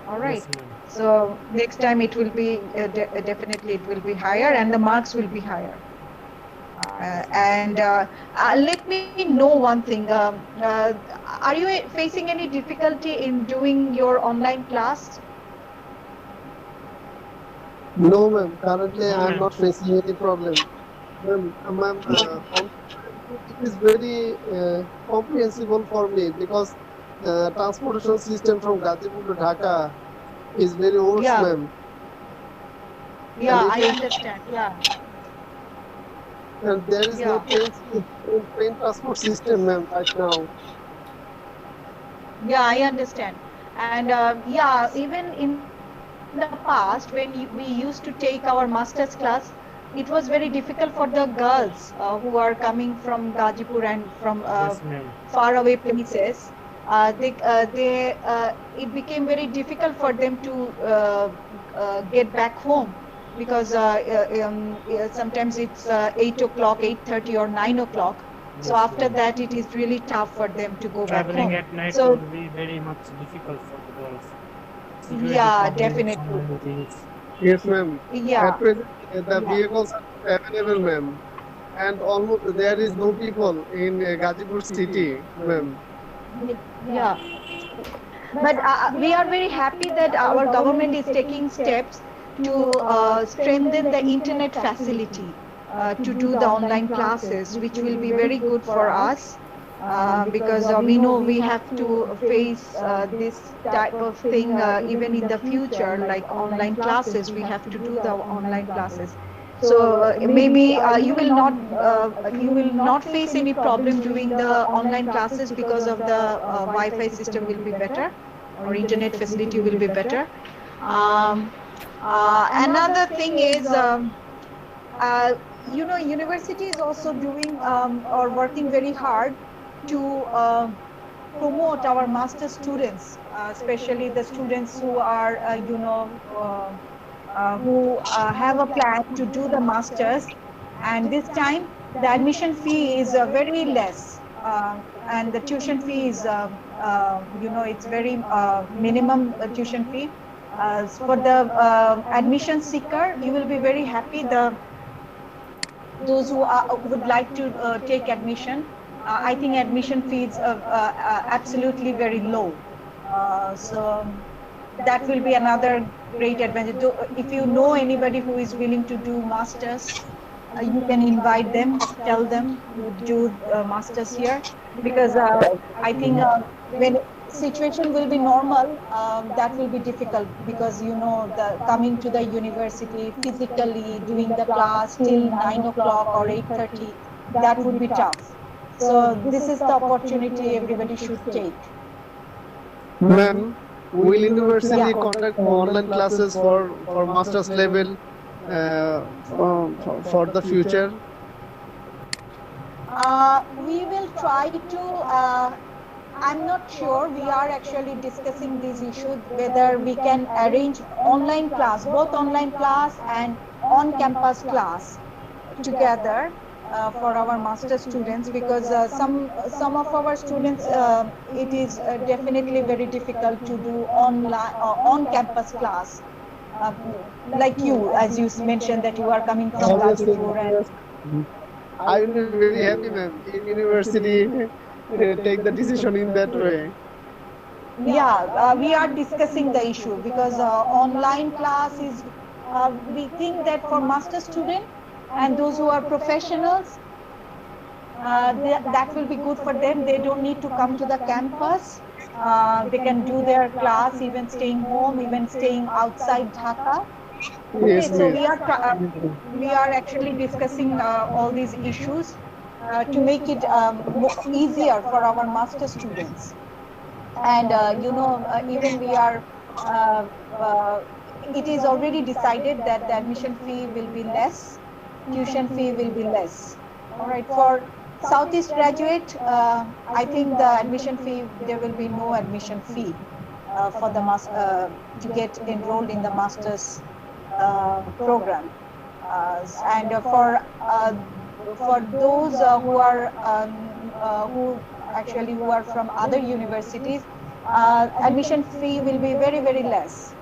All right. Yes, ma'am. So next time it will be definitely it will be higher and the marks will be higher. Yes, ma'am. And let me know one thing. Are you facing any difficulty in doing your online class? No, ma'am. Currently, No, I am ma'am. not facing any problem. Ma'am, it is very comprehensible for me because transportation system from Gazipur to Dhaka is very worse, Yeah, ma'am. And yeah, if I you understand. Yeah, and there is no yeah, train transport system, ma'am, right now. yeah, I understand. And yeah, even in the past, when we used to take our master's class, it was very difficult for the girls who are coming from Gazipur and from Yes, ma'am. faraway places. It became very difficult for them to get back home because sometimes it's 8 o'clock, 8:30, or 9 o'clock. So Yes, after ma'am. that, it is really tough for them to go back Traveling home. at night So would be very much difficult for the girls. Security yeah, problems, so definitely. many things. Yes, ma'am. Yeah, At present, the yeah. vehicles are not available, ma'am, and almost there is no people in Gazipur city, ma'am. Yeah, but we are very happy that our government is taking steps to strengthen the internet facility to do the online classes, which will be very good for us because we know we have to face this type of thing even in the future, like online classes. We have to do the online classes. So maybe you will not face any problem doing the online classes because of the Wi-Fi system will be better or internet facility will be better. Um, Another thing is, uh, university is also doing or working very hard to promote our master students, especially the students who are, who have a plan to do the masters. And this time, the admission fee is very less, and the tuition fee is, it's very minimum tuition fee. For the admission seeker, you will be very happy. Those who would like to take admission, I think admission fees are absolutely very low. So that will be another great advantage. If you know anybody who is willing to do masters, you can invite them, tell them to do masters here, because I think when situation will be normal, that will be difficult, because the coming to the university physically doing the class till 9 o'clock or 8:30, that would be tough. So this is the opportunity everybody should take. Ma'am, will Yeah. university conduct online classes for master's level for the future? We will try to. I'm not sure. We are actually discussing this issue whether we can arrange online class, both online class and on-campus class together for our master students, because some of our students, it is definitely very difficult to do online on-campus class. Uh, like you, as you mentioned that you are coming from Obviously, Gazipur, and I will be very happy, ma'am, if university take the decision in that way. yeah, we are discussing the issue because online class is, we think that for master student and those who are professionals, that will be good for them. They don't need to come to the campus. They can do their class even staying home, even staying outside Dhaka. Okay, Yes, so miss. we are actually discussing all these issues to make it easier for our master students. And even we are, uh, uh, it is already decided that the admission fee will be less, tuition fee will be less. All right, for Southeast graduate, I think the admission fee, there will be no admission fee for the to get enrolled in the master's program. And for those who are who actually who are from other universities, admission fee will be very, very less.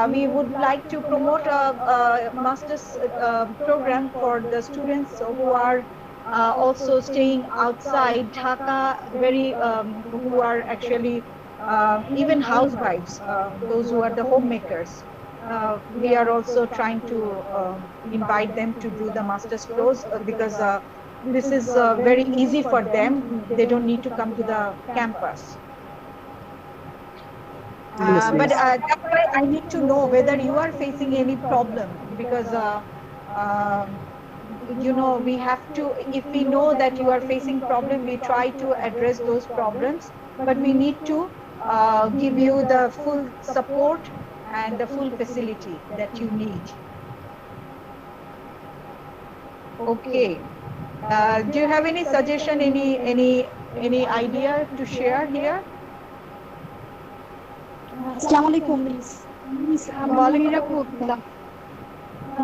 We would like to promote a master's program for the students who are also staying outside Dhaka, who are actually even housewives, those who are the homemakers. We are also trying to invite them to do the master's course because this is very easy for them. They don't need to come to the campus. Yes, But yes. that's why I need to know whether you are facing any problem because we have to, if we know that you are facing problem, we try to address those problems, but we need to give you the full support and the full facility that you need. Okay. Do you have any suggestion, any idea to share here? Assalamu alaikum, please. I'm Munira Kutla.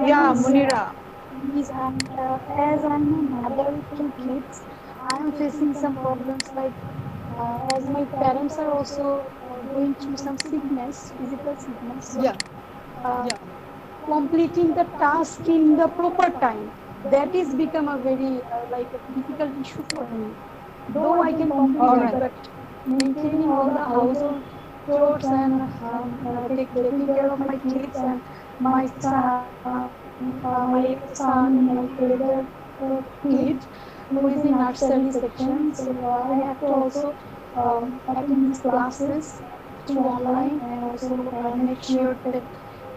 Yeah, Munira. Please, as I'm a mother with two kids, I am facing some problems like as my parents are also going through some sickness, physical sickness. So, completing the task in the proper time, that is become a very like a difficult issue for me. Though I can complete it, but maintaining all the household chores and taking care of my kids and my my elder kid who is in nursery section. So I have to also attend these classes through online and also make sure that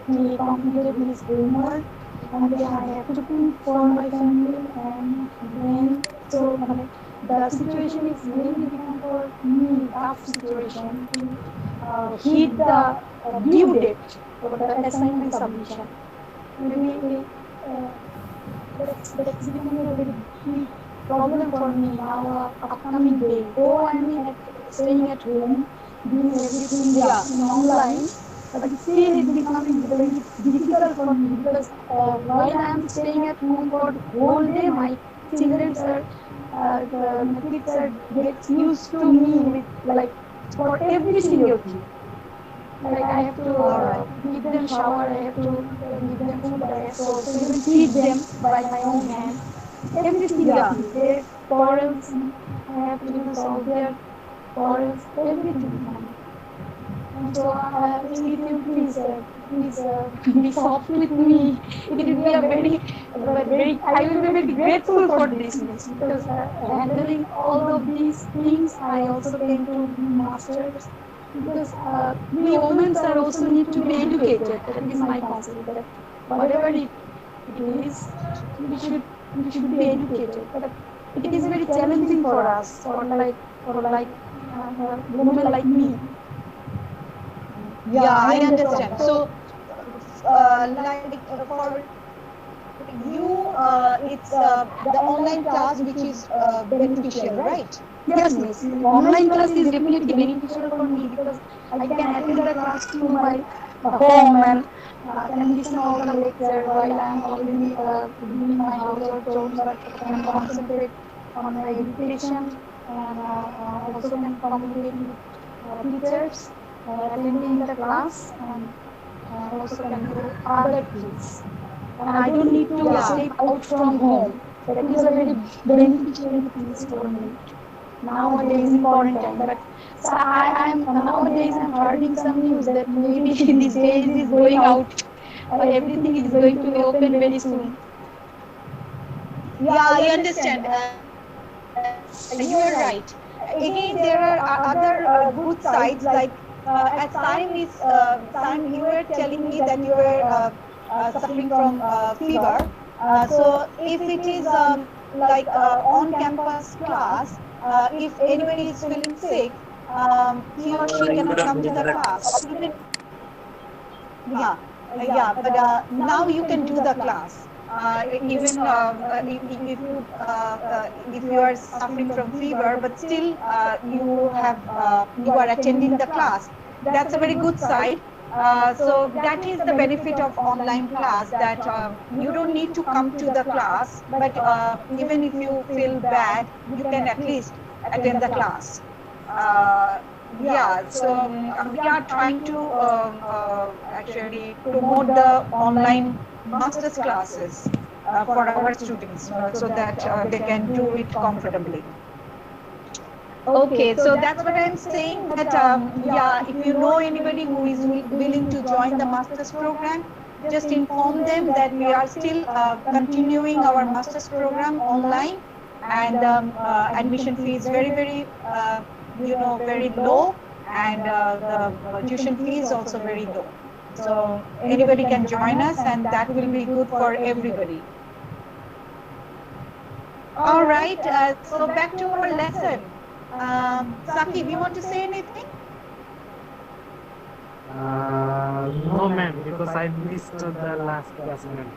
he completed his homework, and then I have to cook for my family, and then so the situation is really become for me tough situation to hit the due date for the assignment submission. Maybe that's becoming a very big problem for me now. Upcoming day, though I'm staying at home, doing everything online, but still it's becoming very difficult for me because while I'm staying at home for the whole day, my children my kids get used to me with like for every single thing. Like I have to give them shower, I have to give them food, I have to also even feed them by my own hand. Every single thing, their quarrels, I have to solve their quarrels, everything. And so if you please be soft with me, it will be a very, I will be very grateful for this because handling all of these things, I also came to be masters because we women are also need to be educated. That is my concept. That whatever it is, we should be educated. But it is very challenging for us, for women like me. Yeah, I understand. So, for you, it's the online class which is beneficial, right? Yes, miss. Online class is definitely beneficial for me because I can attend the class to my home and can listen all the lecture while I am already doing my household chores, but I can concentrate on my education and also can communicate with teachers, attending the class, and also can do other things. And I don't need to step out from home. That is a very beneficial thing for me nowadays in quarantine. But so I'm nowadays I'm hearing some news that maybe these days is going out. Everything is going to be open very soon. Yeah, I understand. You are right. Again, there are other good sides like at Saim, you were telling me that you were suffering from fever. So if it is like on-campus class, if anybody is feeling sick, he or she cannot come to the class. Or even, but now you can do the class. Even if you are suffering from fever, but still you are attending the class. That's a very good side. So that is the benefit of online class, that you don't need to come to the class, but even if you feel bad, you can at least attend the class. Yeah, so we are trying to actually promote the online master's classes for our students so that they can do it comfortably. Okay, so that's what I'm saying that yeah, if you know anybody who is willing to join the master's program, just inform them that we are still continuing our master's program online, and admission fee is very very low, and the tuition fee is also very low. So anybody can join us, and that will be good for everybody. All right, so back to our lesson. Saki, do you want to say anything? No, ma'am, because I missed the last class, ma'am.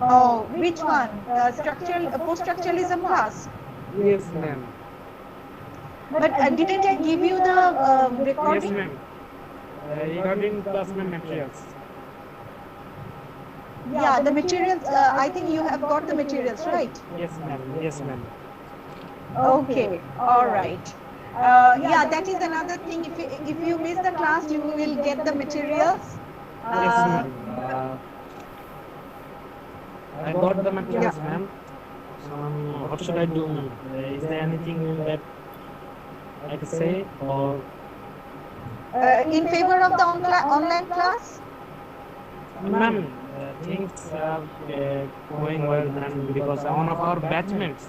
Oh, which one? Structural, post-structuralism class. Yes, ma'am. But didn't I give you the Yes, recording? ma'am. Regarding classroom materials. Yeah, the materials. I think you have got the materials, right? Yes, ma'am. Yes, ma'am. Okay, all right. Yeah, that is another thing. If you miss the class, you will get the materials. Yes, ma'am. I got the materials, ma'am. So, what should I do, ma'am? Is there anything that I can say, or In favor of the online class? ma'am? Things are going well, ma'am, because one of our batchmates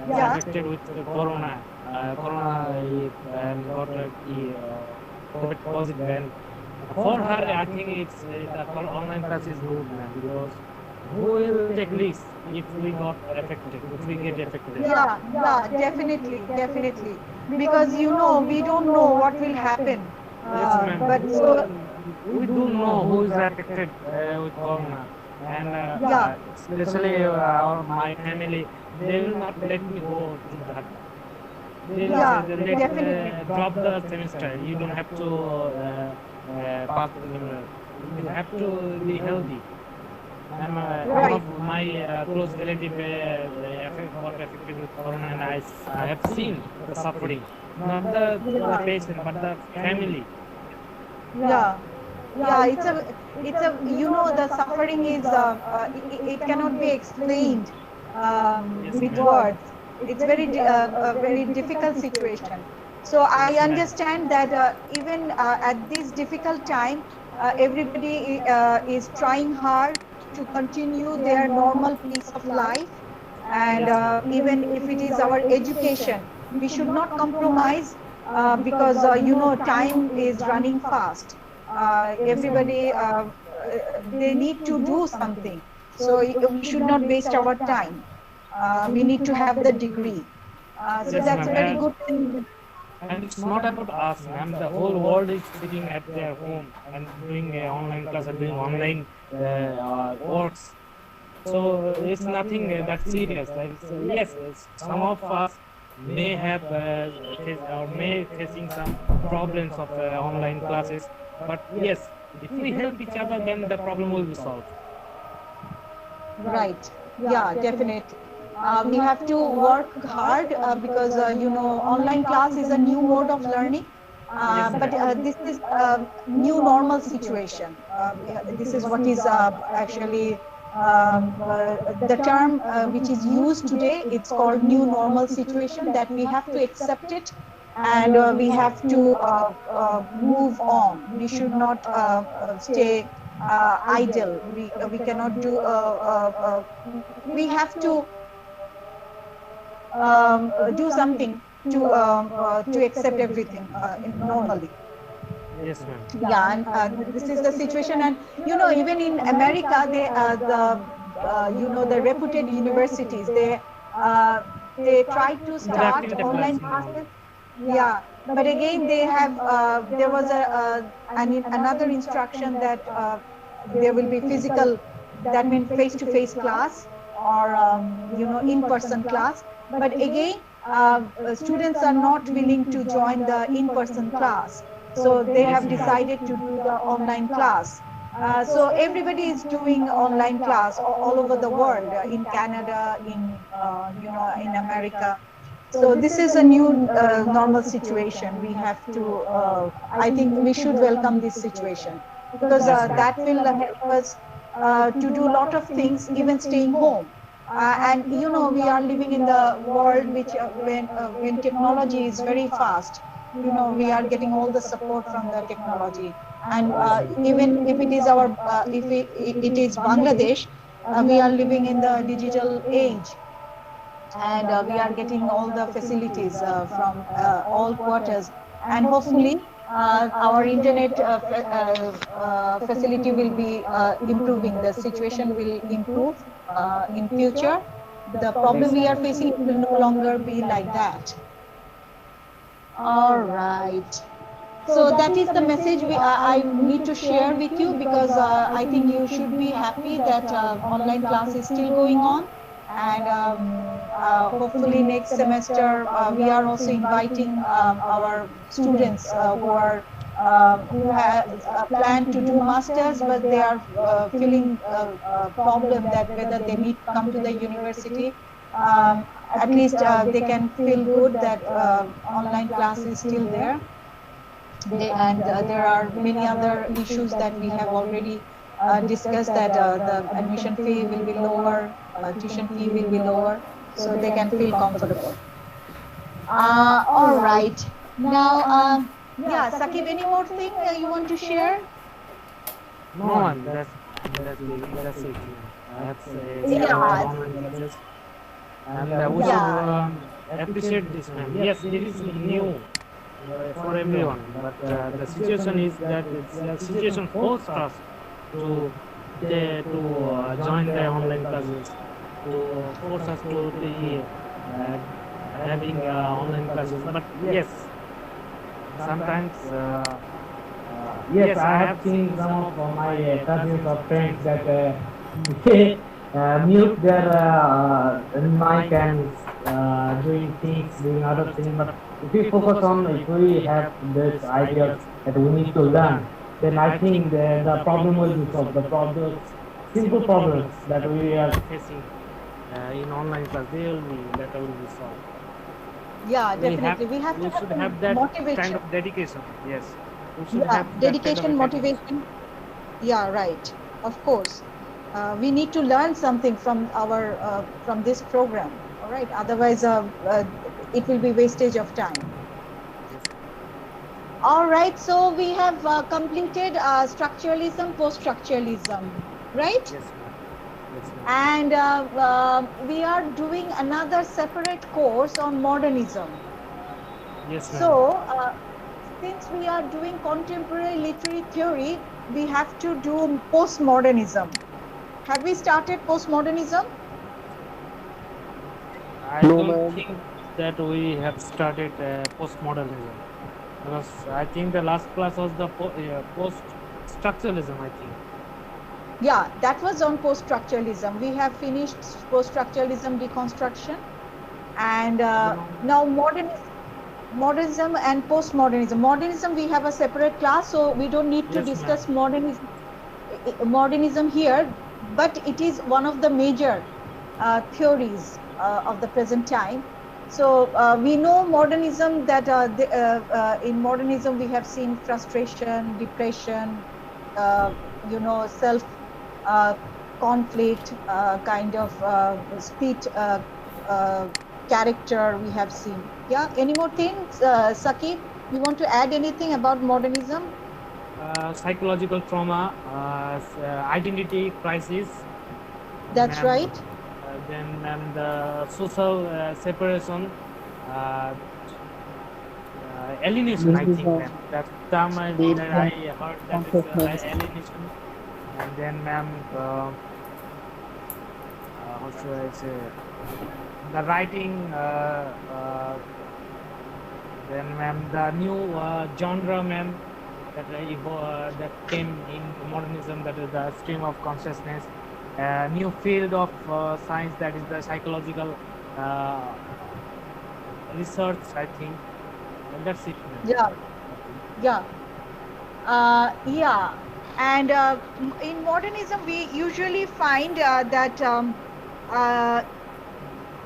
Yeah. affected with the corona. Corona and got a COVID positive, and for her, I think it's the online class is good, ma'am, because who will take risks if we got affected, if we get affected? Yeah, definitely. Because we don't know what will happen. Yes, ma'am. But so We do know who is affected with corona, and Yeah. especially my family, they will not let me go to that. They'll Yeah, say they'll definitely. drop the semester. You don't have to pass. You have to be healthy. And one Right. of my close relative got affected with corona, and I have seen the suffering, not the patient, but the family. Yeah, it's a the suffering is it cannot be explained Yes, with ma'am. words. It's a very difficult situation. So I Yes, ma'am. understand that even at this difficult time, everybody is trying hard to continue their normal pace of life, and Yes, ma'am. even if it is our education, we should not compromise because time is running fast. Everybody they need to do something, so we should not waste our time. We need to have the degree. So Yes, that's a very ma'am. good thing. And it's not about us, ma'am. The whole world is sitting at their home and doing online class and doing online works. So it's nothing that serious. Yes, some of us may have or may facing some problems of online classes, but yes, if we help each other, then the problem will be solved. Right. Yeah, definitely. We have to work hard because online class is a new mode of learning. Yes, But ma'am. this is a new normal situation. This is what is actually the term which is used today. It's called new normal situation, that we have to accept it, and we have to move on. We should not stay idle. We cannot do. We have to do something to accept everything normally. Yes, ma'am. Yeah, and this is the situation. And even in America, the reputed universities, they try to start Productive online classroom. classes. Yeah, but again they have there was another instruction that there will be physical, that means face-to-face class, or in-person class. But again students are not willing to join the in-person class, so they Yes, have ma'am. decided to do the online class. So everybody is doing online class all over the world, in Canada, in in America. So this is a new normal situation. We have to, I think we should welcome this situation because Yes, ma'am. that will help us to do a lot of things, even staying home. And you know, we are living in the world which when technology is very fast, you know, we are getting all the support from the technology. And Yes, ma'am. even if it is our, if it is Bangladesh, we are living in the digital age, and we are getting all the facilities from all quarters, and hopefully our internet facility will be improving, the situation will improve in future, the problem we are facing will no longer be like that. All right, so that is the message I need to share with you, because I think you should be happy that online class is still going on. And hopefully next semester we are also inviting our students who have planned to do masters, but they are feeling a problem that whether they need to come to the university. At least they can feel good that online class is still there. And there are many other issues that we have already discussed, that the admission fee will be lower, tuition fee will be lower, so they can feel comfortable. All right. Now, yeah, Sakib, any more thing you want to share? No, ma'am. That's it. I have said about Yeah, online classes, and we should yeah, appreciate this, ma'am. Yes, it is new for everyone, but the situation is that the situation forced us to join the online classes, to force us to the having online classes. But yes, sometimes yes, I have seen some of my cousins or friends that they mute their mic and doing things, doing other things. But if we focus on, if we have this idea that we need to learn, then I think the problem will be solved. The problems, simple problems that we are facing in online class, that will be solved. yeah, We have definitely. We have to we have should some have that kind motivation. of dedication. Yes, we should Yeah, have that kind of dedication, a dedication. motivation. Yeah, right. Of course. We need to learn something from our from this program. All right. Otherwise, it will be wastage of time. Yes, All right. So we have completed structuralism, post-structuralism, right? yes, ma'am. Yes, ma'am. And we are doing another separate course on modernism. Yes, ma'am. So since we are doing contemporary literary theory, we have to do postmodernism. Have we started postmodernism? I No, don't ma'am. think that we have started postmodernism, because I think the last class was the post-structuralism. I think. Yeah, that was on post-structuralism. We have finished post-structuralism deconstruction, and now modernism and postmodernism. Modernism, we have a separate class, so we don't need to Yes, discuss ma'am. modernism here, but it is one of the major theories of the present time. So we know modernism, that in modernism we have seen frustration, depression, you know, self conflict, kind of speech character we have seen. Yeah, any more things, Sakib, you want to add anything about modernism? Psychological trauma, identity crisis, That's ma'am. right. Then, ma'am, the social separation, uh, alienation. I think, ma'am, that term that I heard, that is alienation. And then, ma'am, how should I say, the writing. Then, ma'am, the new genre, ma'am, that came in modernism, that is the stream of consciousness, new field of science, that is the psychological research, I think. And that's it, ma'am. Yeah, yeah, yeah. And in modernism, we usually find that uh,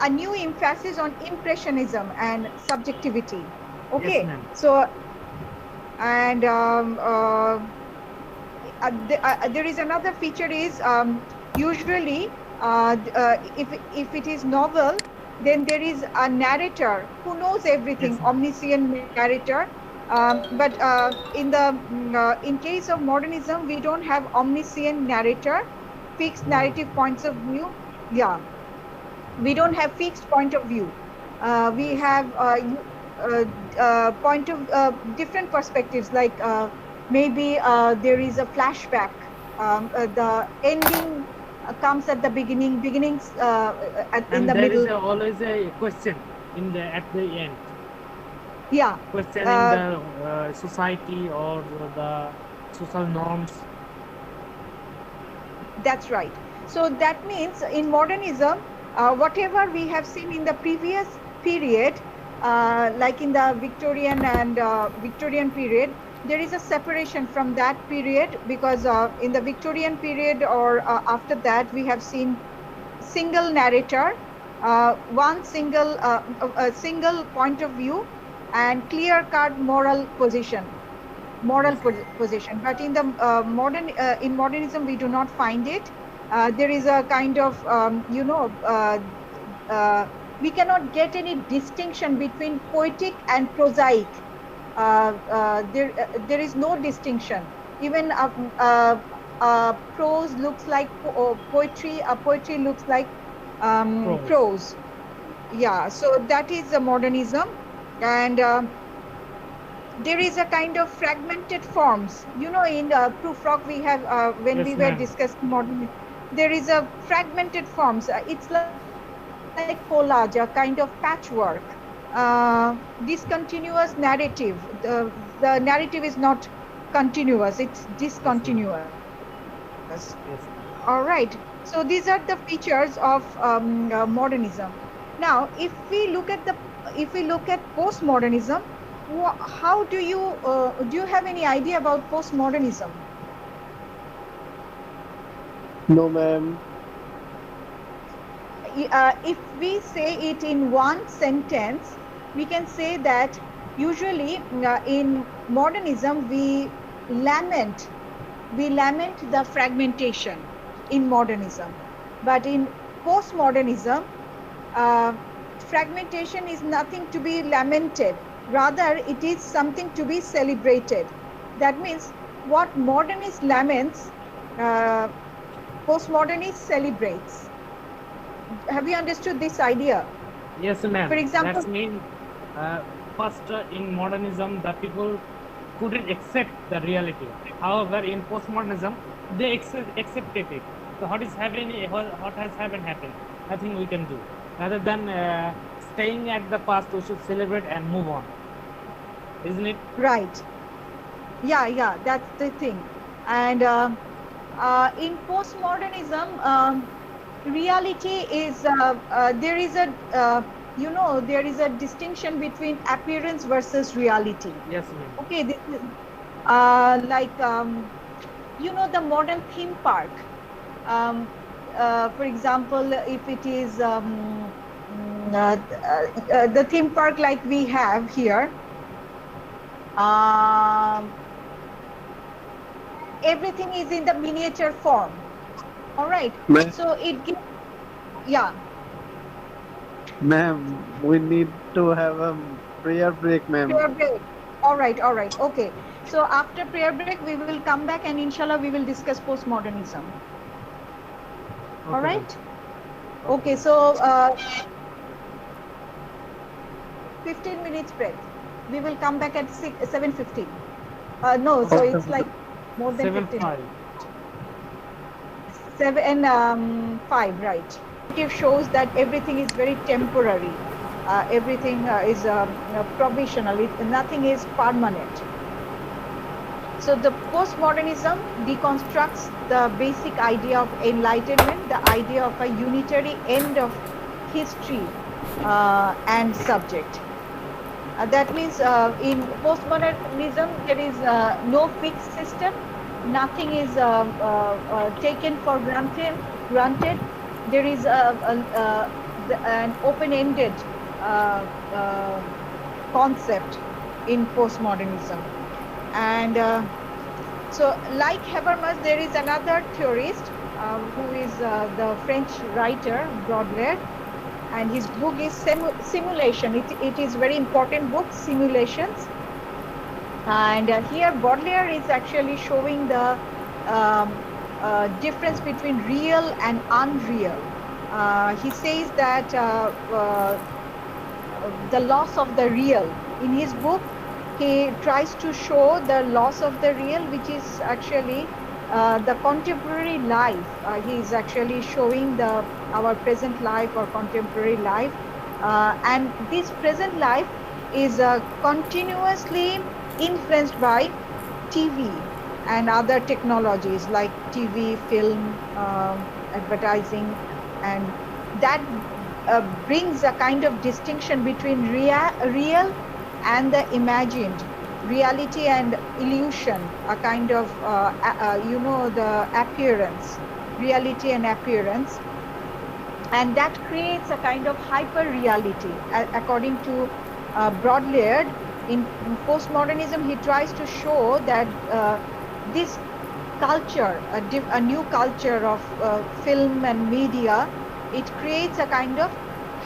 a new emphasis on impressionism and subjectivity. Yes, Okay, ma'am. so and there is another feature is usually if it is novel, then there is a narrator who knows everything, Yes, ma'am. omniscient narrator. But in case of modernism, we don't have omniscient narrator, fixed No. narrative points of view. Yeah, we don't have fixed point of view. We Yes. have point of different perspectives, like maybe there is a flashback. The ending comes at the beginnings in And the there is middle. always a question at the end, Yeah, questioning the society or the social norms. that's right. So that means in modernism, whatever we have seen in the previous period, like in the Victorian and Victorian period, there is a separation from that period, because in the Victorian period or after that, we have seen single narrator, one single a single point of view, and clear-cut moral position. Yes, ma'am. Position, but in the in modernism we do not find it. There is a kind of we cannot get any distinction between poetic and prosaic. There is no distinction. Even prose looks like poetry, poetry looks like Prose. prose. Yeah, so that is a modernism. And there is a kind of fragmented forms. In Prufrock we have, when Yes, we were ma'am. discussing modernism, there is a fragmented forms. It's like collage, a kind of patchwork, discontinuous narrative. The narrative is not continuous, it's Yes, ma'am. discontinuous. Yes, ma'am. All right, so these are the features of modernism. Now if we look at postmodernism, how do you have any idea about postmodernism? No, ma'am. If we say it in one sentence, we can say that usually in modernism we lament the fragmentation in modernism, but in postmodernism, uh, fragmentation is nothing to be lamented, rather it is something to be celebrated. That means what modernist laments, uh, postmodernist celebrates. Have you understood this idea? Yes, ma'am. For example, That's mean first in modernism the people couldn't accept the reality. However, in postmodernism they accepted it. So what is happening? What has happened? Nothing we can do. Rather than staying at the past, we should celebrate and move on. Isn't it? right. Yeah, that's the thing. And in postmodernism, reality is there is a there is a distinction between appearance versus reality. Yes, ma'am. Okay, this is like the modern theme park. For example, if it is the theme park like we have here, everything is in the miniature form. All right, Ma'am, so it gives, yeah. ma'am, we need to have a prayer break, ma'am. Prayer break. All right, okay. So after prayer break, we will come back and inshallah we will discuss postmodernism. All Okay, right. Okay, so 15 minutes break. We will come back at 7:15. No, so it's like more than 15. 7-5. 7-5, right. It shows that everything is very temporary. Everything is provisional. Nothing is permanent. So the postmodernism deconstructs the basic idea of enlightenment, the idea of a unitary end of history and subject. That means in postmodernism there is no fixed system. Nothing is taken for granted. There is an open-ended concept in postmodernism. And so, like Habermas, there is another theorist who is the French writer Baudelaire, and his book is Simulation. It is very important book, Simulations. And here Baudelaire is actually showing the difference between real and unreal. He says that the loss of the real. In his book, he tries to show the loss of the real, which is actually the contemporary life. He is actually showing our present life or contemporary life, and this present life is continuously influenced by TV and other technologies like TV, film, advertising, and that brings a kind of distinction between real and the imagined, reality and illusion, a kind of the appearance, reality and appearance, and that creates a kind of hyper reality. According to Baudelaire, in postmodernism, he tries to show that this culture, a new culture of film and media, it creates a kind of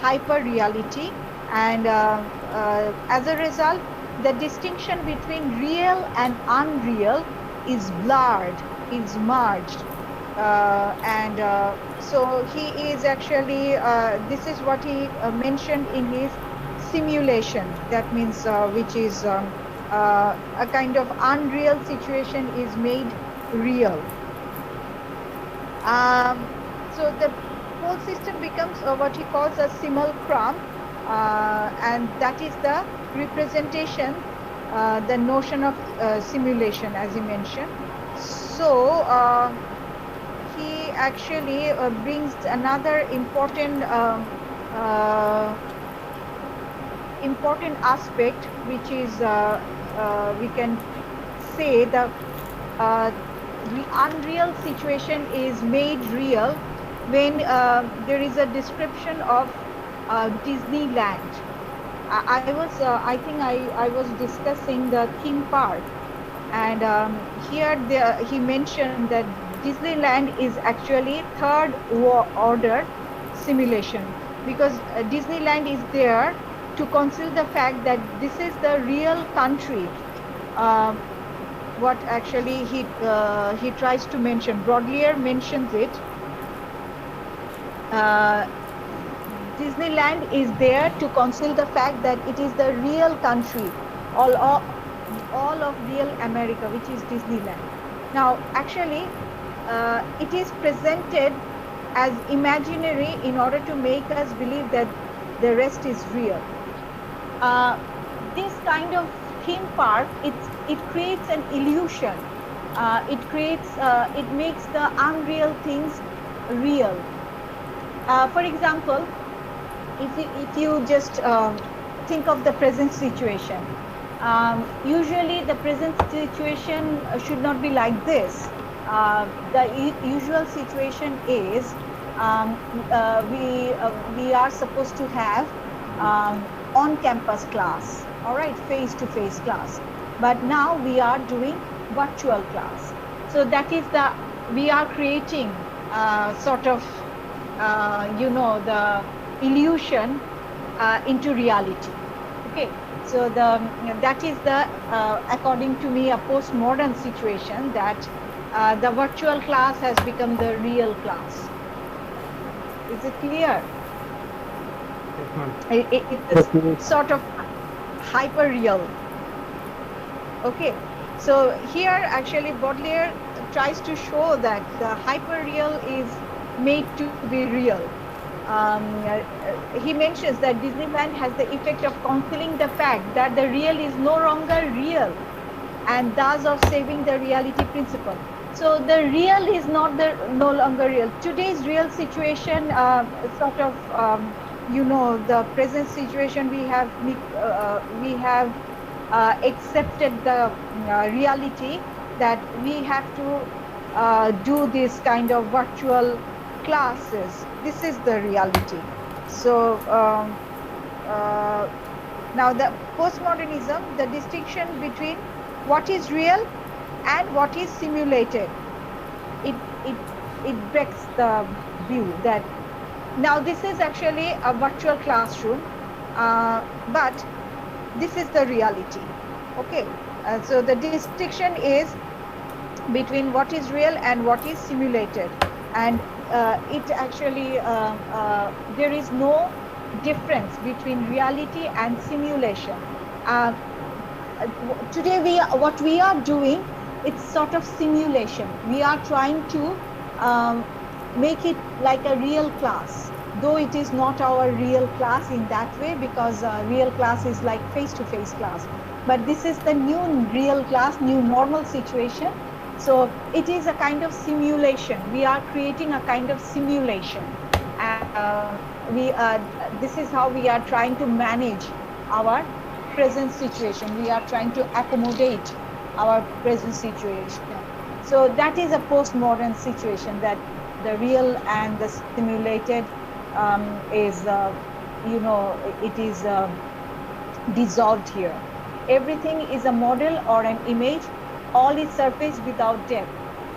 hyper reality, and as a result, the distinction between real and unreal is blurred, is merged, and so he is actually, this is what he mentioned in his Simulation. That means which is a kind of unreal situation is made real. So the whole system becomes what he calls a simulacrum, and that is the representation, the notion of simulation, as he mentioned. So he actually brings another important aspect, which is we can say the unreal situation is made real when there is a description of Disneyland. I think I was discussing the theme park, and here he mentioned that Disneyland is actually third order simulation, because Disneyland is there to conceal the fact that this is the real country. What actually he tries to mention, Baudelaire mentions it. Disneyland is there to conceal the fact that it is the real country, all of real America, which is Disneyland. Now, actually, it is presented as imaginary in order to make us believe that the rest is real. This kind of theme park, it creates an illusion. It makes the unreal things real. For example, if you just think of the present situation, usually the present situation should not be like this. The usual situation is we are supposed to have on-campus class, all right, face-to-face class. But now we are doing virtual class. So that is we are creating sort of, the illusion into reality. Okay, so that is according to me, a postmodern situation, that the virtual class has become the real class. Is it clear? It's sort of hyper real. Okay, so here actually Baudelaire tries to show that the hyper real is made to be real. He mentions that Disneyland has the effect of concealing the fact that the real is no longer real, and thus of saving the reality principle. So the real is no longer real. Today's real situation, sort of, the present situation, we have accepted the reality that we have to do this kind of virtual classes. This is the reality. So now the postmodernism, the distinction between what is real and what is simulated, it breaks the view that now this is actually a virtual classroom, but this is the reality. Okay, so the distinction is between what is real and what is simulated, and it actually there is no difference between reality and simulation. Today what we are doing, it's sort of simulation. We are trying to make it like a real class, though it is not our real class in that way, because real class is like face-to-face class, but this is the new real class, new normal situation. So it is a kind of simulation. We are creating a kind of simulation. This is how we are trying to manage our present situation. We are trying to accommodate our present situation. So that is a postmodern situation, that the real and the simulated is, it is dissolved here. Everything is a model or an image. All is surface without depth,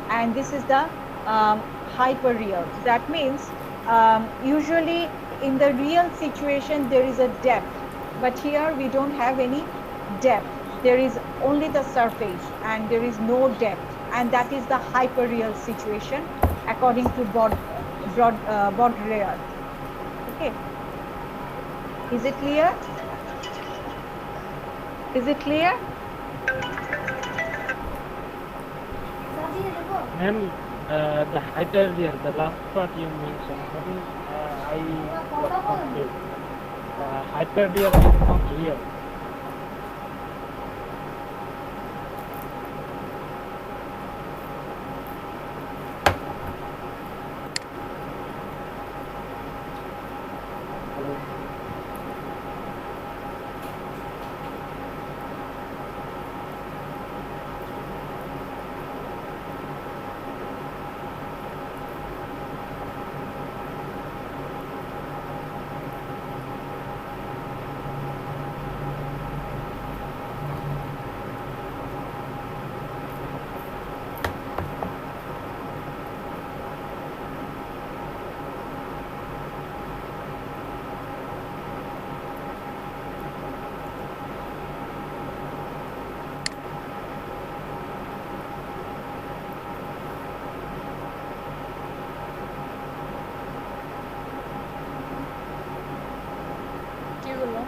and this is the hyperreal. That means usually in the real situation there is a depth, but here we don't have any depth. There is only the surface and there is no depth, and that is the hyperreal situation according to Baudrillard. Okay, is it clear? Is it clear? Ma'am, the hyperreal, the last part you mentioned, what is, I got confused. Hyperreal is not real.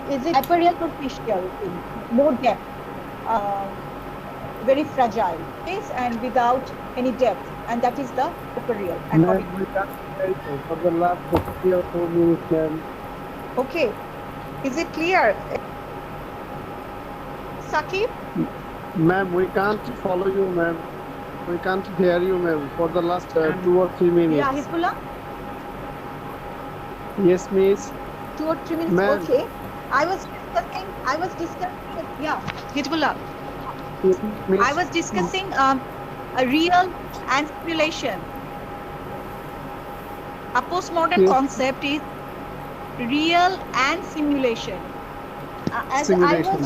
Is it hyperreal superficial, no depth, very fragile, yes, and without any depth, and that is the hyperreal. Ma'am, we can't hear you for the last 3 or 4 minutes, ma'am. Okay, is it clear, Sakib? Ma'am, we can't follow you, ma'am. We can't hear you, ma'am, for the last 2 or 3 minutes. Yeah, Hizbullah? Yes, miss. 2 or 3 minutes, Ma'am. okay. I was discussing, yeah, Hizbullah. Yes, miss. I was discussing a real and simulation. A postmodern Yes. concept is real and simulation. As Simulation.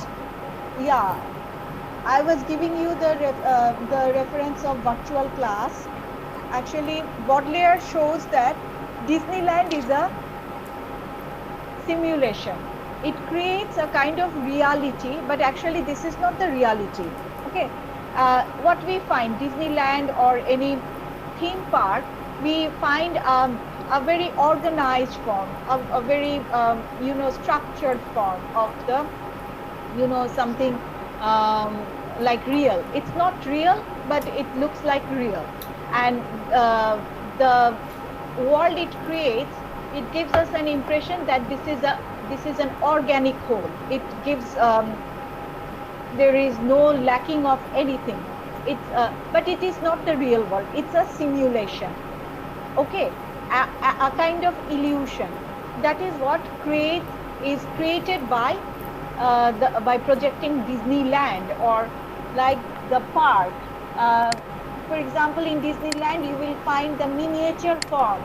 I was giving you the reference of virtual class. Actually, Baudelaire shows that Disneyland is a simulation. It creates a kind of reality, but actually this is not the reality. Okay, what we find, Disneyland or any theme park, we find a very organized form, a very structured form of the something like real. It's not real, but it looks like real, and the world it creates, it gives us an impression that this is an organic whole. It gives there is no lacking of anything. But it is not the real world. It's a simulation. Okay, a kind of illusion. That is what is created by by projecting Disneyland, or like the park. For example, in Disneyland, you will find the miniature form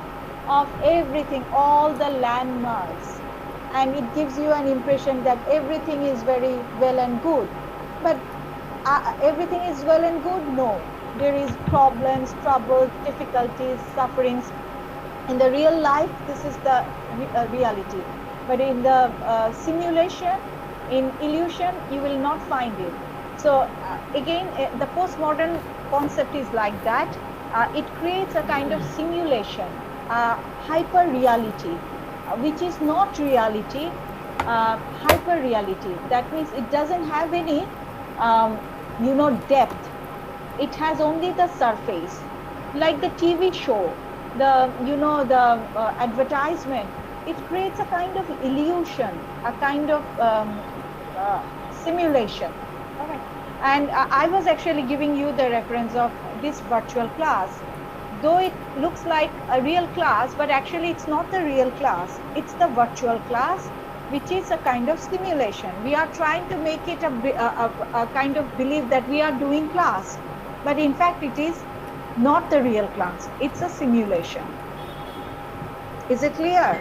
of everything, all the landmarks, and it gives you an impression that everything is very well and good. But everything is well and good? No. There is problems, troubles, difficulties, sufferings. In the real life, this is the reality. But in the simulation, in illusion, you will not find it. So again, the postmodern concept is like that. It creates a kind of simulation, hyper reality, which is not reality, hyper reality. That means it doesn't have any, depth. It has only the surface, like the TV show, the advertisement. It creates a kind of illusion, a kind of simulation. All right. And I was actually giving you the reference of this virtual class. Though it looks like a real class, but actually it's not the real class. It's the virtual class, which is a kind of simulation. We are trying to make it a kind of belief that we are doing class, but in fact it is not the real class. It's a simulation. Is it clear?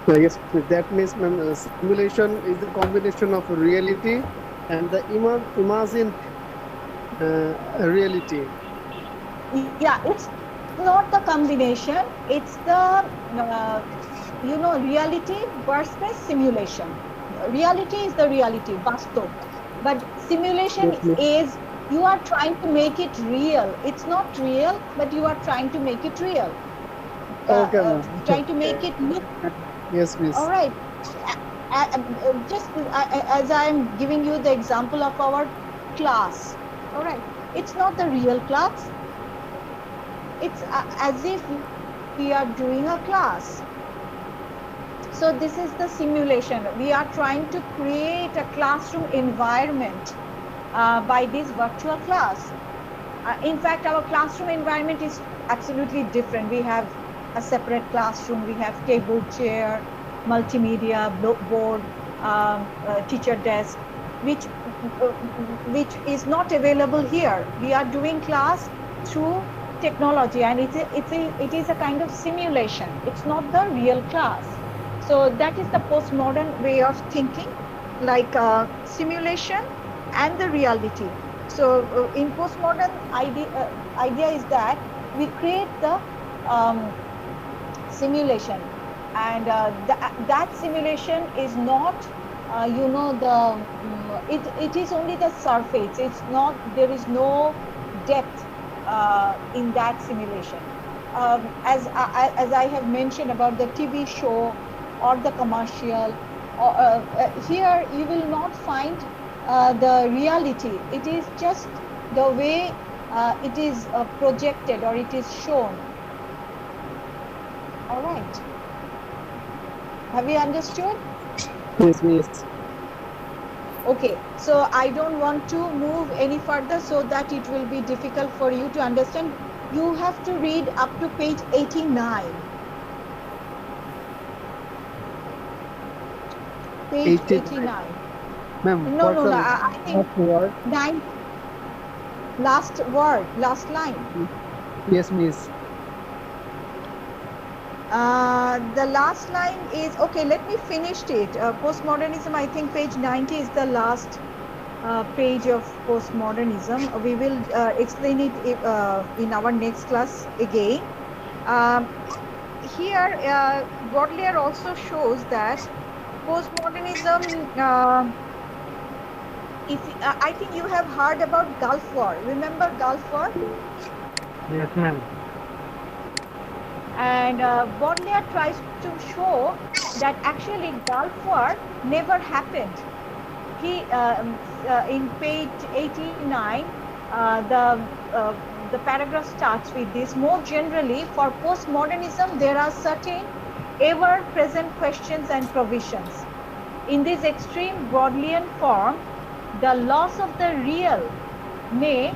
Yes, that means simulation is the combination of reality and the imagined reality. Yeah, it's not the combination. It's the reality versus simulation. Reality is the reality, vastav. But simulation is you are trying to make it real. It's not real, but you are trying to make it real. Okay. Trying to make it look. Yes, miss. All right. Just as I am giving you the example of our class. All right. It's not the real class. It's as if we are doing a class. So this is the simulation. We are trying to create a classroom environment by this virtual class. In fact, our classroom environment is absolutely different. We have a separate classroom. We have table, chair, multimedia, board, teacher desk, which is not available here. We are doing class through technology, and it is a kind of simulation. It's not the real class. So that is the postmodern way of thinking, like simulation and the reality. So in postmodern idea is that we create the simulation, and that simulation is not it is only the surface. It's not, there is no depth in that simulation. As I have mentioned about the TV show or the commercial, here you will not find the reality. It is just the way it is projected or it is shown. All right. Have you understood? Yes, yes. Okay, so I don't want to move any further so that it will be difficult for you to understand. You have to read up to page 89. Page 89. Ma'am, No, I think word? 9. Last word, last line. Yes, miss. The last line is, okay, let me finish it. Postmodernism, I think page 90 is the last page of postmodernism. We will explain it in our next class again. Here, Baudelaire also shows that postmodernism, I think you have heard about Gulf War. Remember Gulf War? Yes, ma'am. And Baudelaire tries to show that actually Gulf War never happened. He in page 89, the paragraph starts with this. More generally, for postmodernism, there are certain ever-present questions and provisions. In this extreme Baudelairian form, the loss of the real may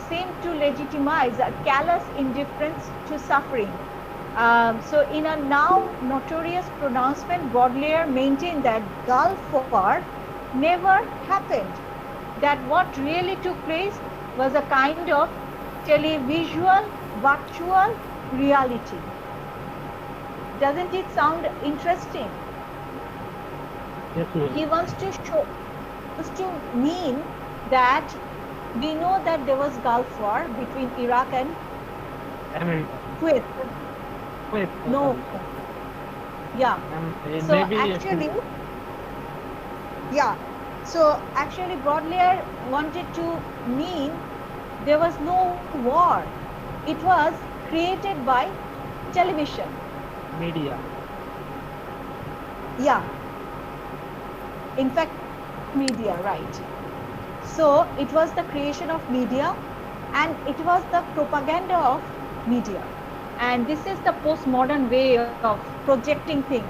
seem to legitimize a callous indifference to suffering. So in a now notorious pronouncement, Baudelaire maintained that Gulf War never happened, that what really took place was a kind of televisual, virtual reality. Doesn't it sound interesting? Yes, ma'am. He wants to show, wants to mean that we know that there was Gulf War between Iraq and America. Kuwait. Wait. No. Yeah. So Maybe actually, yeah. So actually, Baudelaire wanted to mean there was no war. It was created by television. media. Yeah. In fact, media, right. So it was the creation of media, and it was the propaganda of media. And this is the postmodern way of projecting things.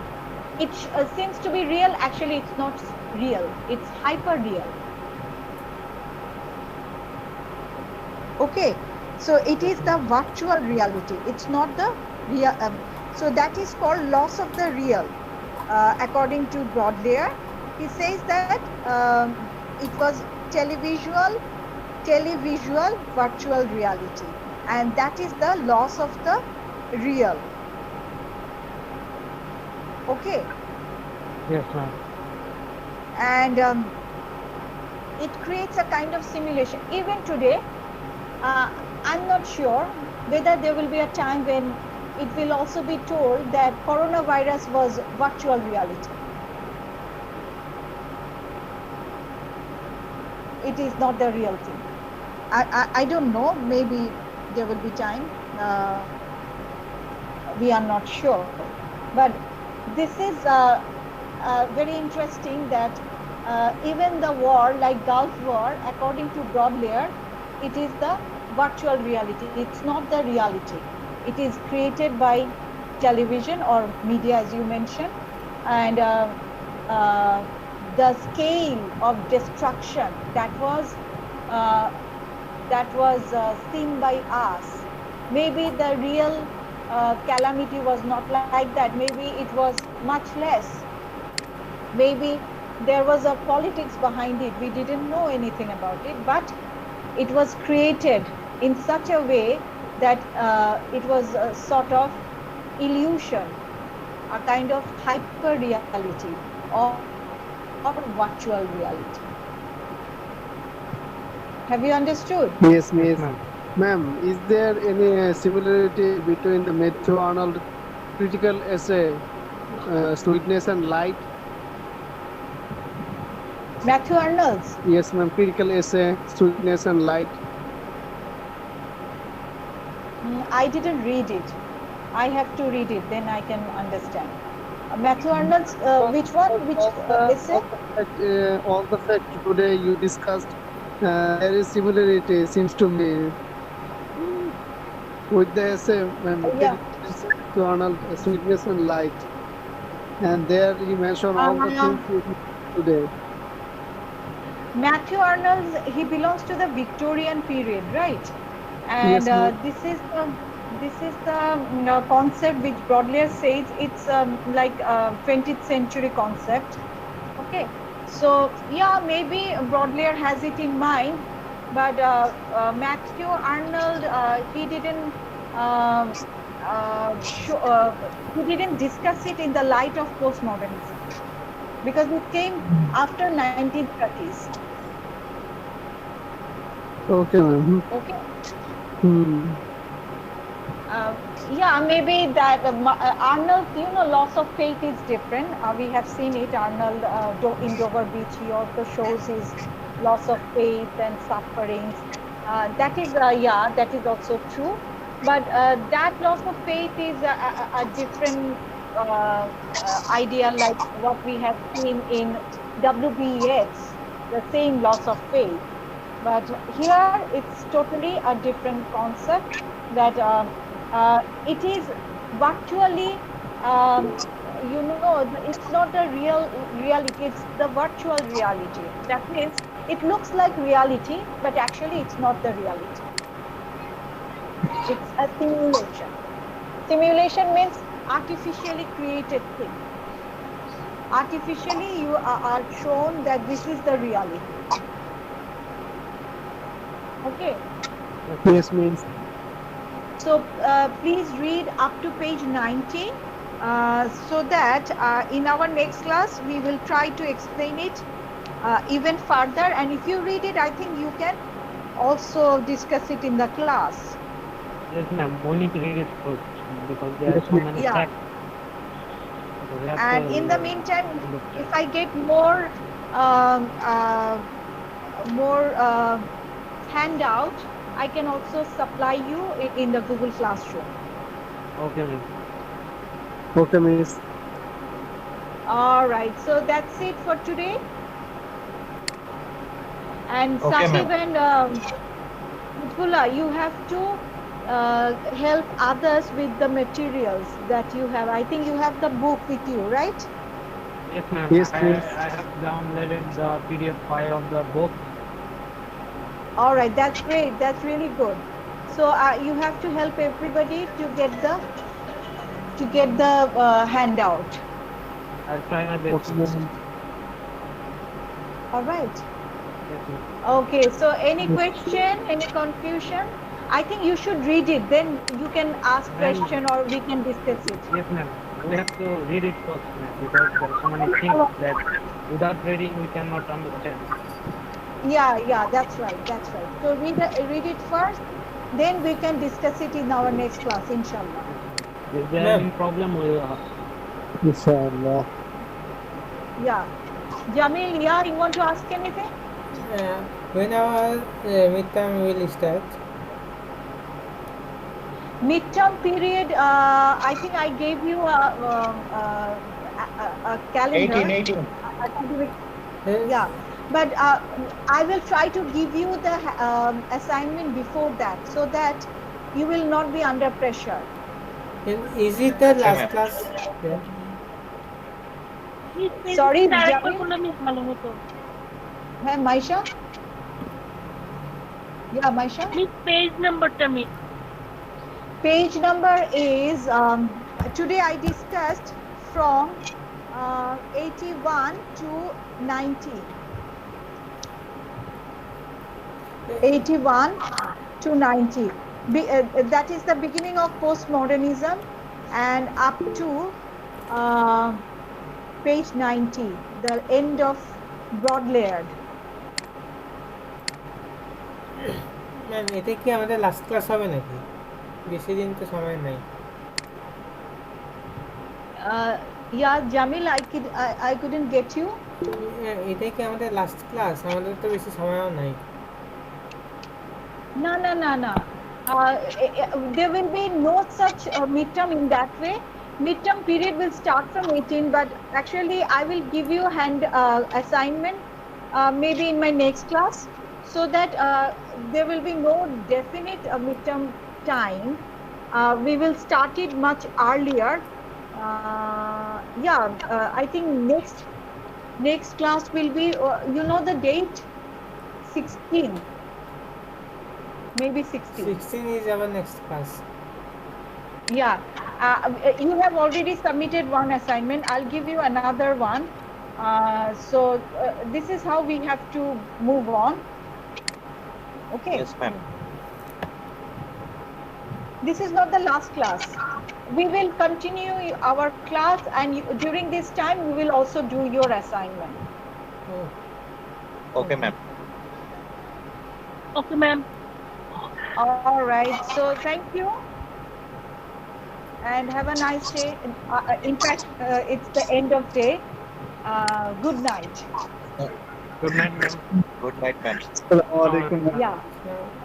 It seems to be real. Actually, it's not real. It's hyper real. Okay. So it is the virtual reality. It's not the real. So that is called loss of the real. According to Baudelaire, he says that it was televisual virtual reality, and that is the loss of the real. Okay. Yes, ma'am. And it creates a kind of simulation. Even today, I'm not sure whether there will be a time when it will also be told that coronavirus was virtual reality. It is not the real thing. I don't know. Maybe there will be time. We are not sure. But this is very interesting that even the war, like Gulf War, according to Baudelaire, it is the virtual reality. It's not the reality. It is created by television or media, as you mentioned, and the scale of destruction that was seen by us. Maybe the real calamity was not like that. Maybe it was much less. Maybe there was a politics behind it. We didn't know anything about it, but it was created in such a way that it was a sort of illusion, a kind of hyper reality or virtual reality. Have you understood? Yes, miss. Ma'am. Ma'am, is there any similarity between the Matthew Arnold critical essay, Sweetness and Light? Matthew Arnold's? Yes, ma'am, critical essay, Sweetness and Light. I didn't read it. I have to read it, then I can understand. Matthew Arnold's, which one? Which essay? All the fact today you discussed, there is similarity, seems to me, with the essay, ma'am, Yeah. Matthew Arnold, Sweetness and Light. And there he mentioned all the things we did today. Matthew Arnold, he belongs to the Victorian period, right? And Yes, ma'am. this is the concept which Baudelaire says it's like 20th century concept. Okay, so yeah, maybe Baudelaire has it in mind, but Matthew Arnold, he didn't he didn't discuss it in the light of postmodernism, because it came after 1930s. Okay, ma'am. Okay. Hmm. Maybe that Arnold, loss of faith is different. We have seen it. Arnold in Dover Beach, he also shows his loss of faith and sufferings. That is, that is also true. But that loss of faith is a different idea, like what we have seen in W.B. Yeats, the same loss of faith. But here it's totally a different concept, that it is virtually, it's not the real reality, it's the virtual reality. That means it looks like reality, but actually it's not the reality. It's a simulation. Simulation means artificially created thing. Artificially you are shown that this is the reality. Okay. Yes, means. So please read up to page 90 so that in our next class we will try to explain it even further, and if you read it, I think you can also discuss it in the class. Yes, ma'am. We need to read it first because there are so many Yeah. facts. So we have And to, in the meantime, understand. if I get more handout, I can also supply you in the Google Classroom. Okay, ma'am. Okay, miss. All right, so that's it for today. And Okay, Saqib ma'am. and Lutfullah, you have to help others with the materials that you have. I think you have the book with you, right? Yes, ma'am. Yes, I miss. have downloaded the PDF file of the book. All right, that's great. That's really good. So you have to help everybody to get the handout. I'll try my best. Okay, ma'am. All right. Yes, ma'am. Okay. So any question, any confusion? I think you should read it. Then you can ask Ma'am. question or we can discuss it. Yes, ma'am. We have to read it first, ma'am, because there are so many things that without reading we cannot understand. Yeah, that's right. That's right. So read it first. Then we can discuss it in our next class, inshallah. Is there Ma'am. any problem? We'll Inshallah. Yeah. Jamil, yeah, you want to ask anything? When our midterm will start? Midterm period, I think I gave you a calendar. 18. Yeah, but I will try to give you the assignment before that, so that you will not be under pressure. Is it the Okay, last ma'am. class? Yeah. Sorry, Jamil. Hey, Maisha? Yeah, Maisha? Page number tummy. Page number is, today I discussed from 81 to 90. 81 to 90. That is the beginning of postmodernism and up to page 90, the end of Baudelaire. Ma'am এটা কি আমাদের last class হবে নাকি? বেশি দিন তো সময় নাই। Yeah, Jamil, I couldn't get you. এটা কি আমাদের লাস্ট ক্লাস? আমাদের তো বেশি সময়ও নাই। No. There will be no such midterm in that way. Midterm period will start from 18, but actually I will give you hand assignment maybe in my next class, so that there will be no definite midterm time. We will start it much earlier. I think next class will be, you know the date, 16. Maybe 16. 16 is our next class. Yeah, you have already submitted one assignment. I'll give you another one. So this is how we have to move on. Okay. Yes, ma'am. This is not the last class. We will continue our class, and during this time we will also do your assignment. Oh, Okay, ma'am. Okay, ma'am. All right. So thank you, and have a nice day. In fact, it's the end of day. Good night. Good night, ma'am. Good night, ma'am. Assalamu alaikum. Yeah. now